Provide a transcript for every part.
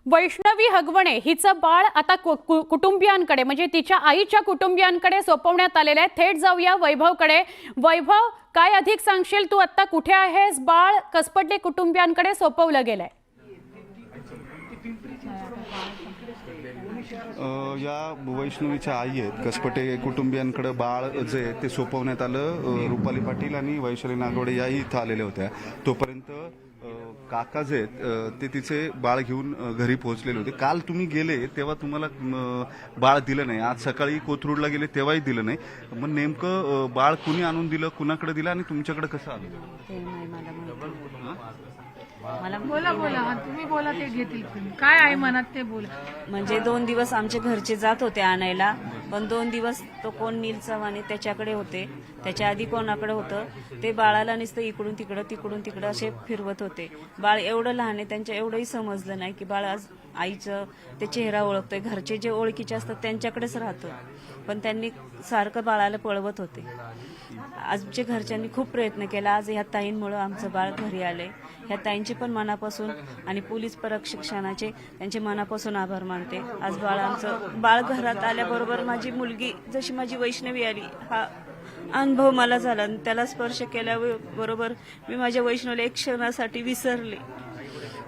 वैष्णवी हगवणे हिचं बाळ आता कुटुंबियांकडे म्हणजे तिच्या आईच्या कुटुंबियांकडे सोपवण्यात आलेलं आहे। थेट जाऊया वैभवकडे। वैभव, काय अधिक सांगशील? तू आता कुठे आहेस? बाळ कसपटे कुटुंबियांकडे सोपवलं गेलंय। या वैष्णवीच्या आई आहेत कसपटे कुटुंबियांकडे बाळ जे ते सोपवण्यात आलं। रुपाली पाटील आणि वैशाली नागवडे याही इथं आलेल्या होत्या। तोपर्यंत काका जे आहेत ते तिचे बाळ घेऊन घरी पोहोचलेले होते। काल तुम्ही गेले तेव्हा तुम्हाला बाळ दिलं नाही, आज सकाळी कोथरूडला गेले तेव्हाही दिलं नाही। मग नेमकं बाळ कुणी आणून दिलं, कुणाकडे दिलं आणि तुमच्याकडे कसं आलं? मला बोला तुम्ही बोला, ते घेतील काय आहे मनात ते बोला। म्हणजे 2 दिवस आमचे घरचे जात होते आणायला, पण 2 दिवस तो कोण नील चव्हाणे त्याच्याकडे होते, त्याच्या आधी कोणाकडे होतं ते बाळाला नुसतं इकडून तिकडं असे फिरवत होते। बाळ एवढं लहान आहे, त्यांच्या एवढंही समजलं नाही की बाळ आज आईचं ते चेहरा ओळखतोय। घरचे जे ओळखीचे असतात त्यांच्याकडेच राहतो, पण त्यांनी सारखं बाळाला पळवत होते। आमच्या घरच्यांनी खूप प्रयत्न केला। आज ह्या ताईंमुळे आमचं बाळ घरी आलंय। ह्या ताईंचे पण मनापासून आणि पोलीस प्रशिक्षणाचे त्यांचे मनापासून आभार मानते। आज आमचं बाळ घरात आल्याबरोबर माझी मुलगी जशी माझी वैष्णवी आली हा अनुभव मला झाला, आणि त्याला स्पर्श केल्याबरोबर मी माझ्या वैष्णवीला एक क्षणासाठी विसरले।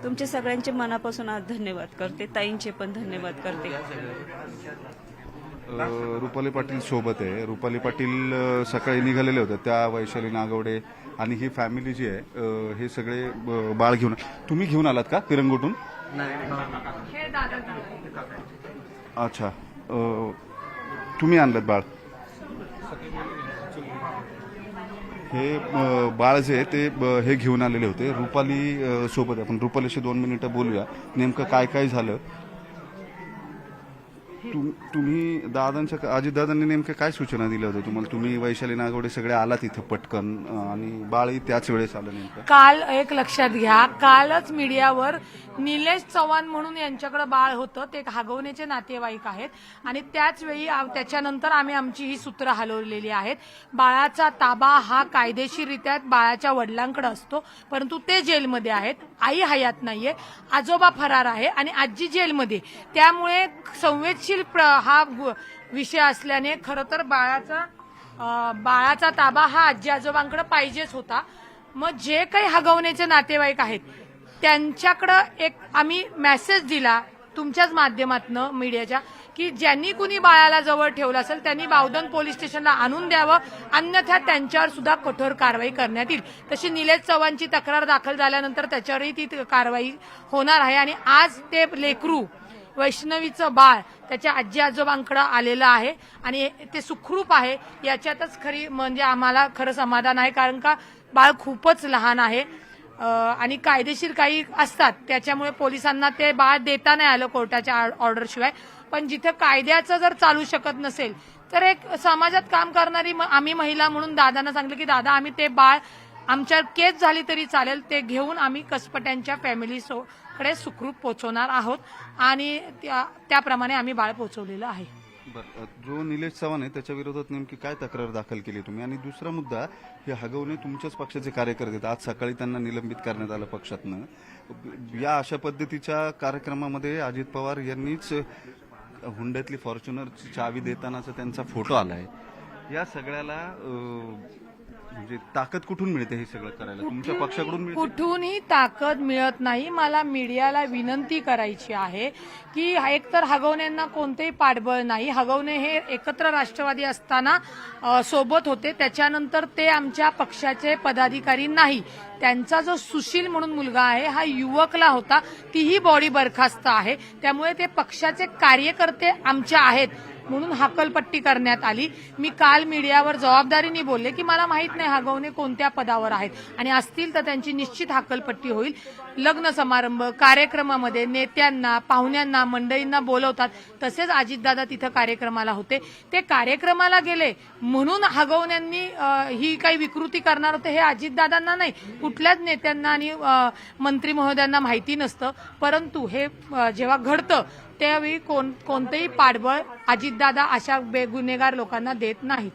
तुमचे सगळ्यांचे मनापासून आज धन्यवाद करते, ताईंचे पण धन्यवाद करते। रुपाली पाटील सोबत आहे। रुपाली पाटील सकाळी निघालेले होते, त्या वैशाली नागवडे आणि ही फॅमिली जी आहे हे सगळे बाळ घेऊन। तुम्ही घेऊन आलात का पिरंगुटून? अच्छा, तुम्ही आणलात बाळ? हे बाळ जे ते हे घेऊन आलेले होते रुपाली सोबत। आपण रुपालीशी 2 मिनिटं बोलूया, नेमकं काय काय झालं। तुम्ही दादांच्या अजितदादांनी नेमकं काय सूचना दिल्या होत्या तुम्हाला? तुम्ही वैशाली नागवडे सगळे आलात इथं पटकन आणि बाळही त्याच वेळेस आलं। नेमकं काल एक लक्षात घ्या, कालच मीडियावर निलेश चव्हाण म्हणून यांच्याकडे बाळ होतं, ते हगवण्याचे नातेवाईक आहेत, आणि त्याच वेळी त्याच्यानंतर आम्ही आमची ही सूत्र हलवलेली आहेत। बाळाचा ताबा हा कायदेशीररित्या बाळाच्या वडिलांकडे असतो, परंतु ते जेलमध्ये आहेत, आई हयात नाहीये, आजोबा फरार आहे आणि आजी जेलमध्ये। त्यामुळे संवेदनशील हा विषय असल्याने खरं तर बाळाचा ताबा हा आजी आजोबांकडे पाहिजेच होता। मग जे काही हगवण्याचे नातेवाईक आहेत त्यांच्याकडे एक आम्ही मेसेज दिला तुमच्याच माध्यमातून मीडियाच्या, की ज्यांनी कुणी बाळाला जवळ ठेवलं असेल त्यांनी बावधन पोलीस स्टेशनला आणून द्यावं, अन्यथा त्यांच्यावर सुद्धा कठोर कारवाई करण्यात येईल। तशी निलेश चव्हाणची तक्रार दाखल झाल्यानंतर त्याच्यावरही ती कारवाई होणार आहे। आणि आज ते लेकरू वैष्णवीचं बाळ त्याच्या आजी आजोबांकडे आलेलं आहे आणि ते सुखरूप आहे, याच्यातच खरी म्हणजे आम्हाला खरं समाधान आहे। कारण का बाळ खूपच लहान आहे आणि कायदेशीर काही असतात, त्याच्यामुळे पोलिसांना ते बाळ देता नाही आलं कोर्टाच्या ऑर्डरशिवाय। पण जिथे कायद्याचं जर चालू शकत नसेल तर एक समाजात काम करणारी आम्ही महिला म्हणून दादांना सांगितलं की दादा आम्ही ते बाळ आमच्या केस झाली तरी चालेल, ते घेऊन आम्ही कसपट्यांच्या फॅमिलीकडे सुखरूप पोहोचवणार आहोत आणि त्याप्रमाणे आम्ही बाळ पोहोचवलेलं आहे। बरं, जो निलेश चव्हाण आहे त्याच्या विरोधात नेमकी काय तक्रार दाखल केली तुम्ही? आणि दुसरा मुद्दा, हे हगवणे तुमच्याच पक्षाचे कार्यकर्ते आहेत, आज सकाळी त्यांना निलंबित करण्यात आलं पक्षातनं। या अशा पद्धतीच्या कार्यक्रमामध्ये अजित पवार यांनीच हुंड्यातली फॉर्च्युनरची चावी देतानाचा त्यांचा फोटो आलाय। या सगळ्याला म्हणजे ताकद कुठून मिळते हे सगळं करायला? तुमच्या पक्षाकडून मिळते? कुठूनही ताकद मिळत नाही। मला मीडियाला विनंती करायची आहे की एकतर हगवण्यांना कोणतेही पाठबळ नाही। हगवणे हे एकत्र राष्ट्रवादी असताना सोबत होते, त्याच्यानंतर ते आमच्या पक्षाचे पदाधिकारी नाही। त्यांचा जो सुशील म्हणून मुलगा आहे हा युवकला होता, तीही बॉडी बरखास्त आहे, त्यामुळे ते पक्षाचे कार्यकर्ते आमचे आहेत म्हणून हकलपट्टी करण्यात आली। मी काल मीडियावर जबाबदारीने बोलले की मला माहित नाही हगवणे कोणत्या पदावर आहेत, आणि असतील तर त्यांची निश्चित हकलपट्टी होईल। लग्न समारंभ कार्यक्रमामध्ये नेत्यांना पाहुण्यांना मंडळींना बोलवतात, तसेच अजितदादा तिथं कार्यक्रमाला होते, ते कार्यक्रमाला गेले म्हणून हगवण्यांनी ही काही विकृती करणार होते हे अजितदादांना नाही, कुठल्याच नेत्यांना आणि मंत्री महोदयांना माहिती नसतं। परंतु हे जेव्हा घडतं त्यावेळी कोणतेही पाठबळ अजितदादा अशा बेगुन्हेगार लोकांना देत नाहीत।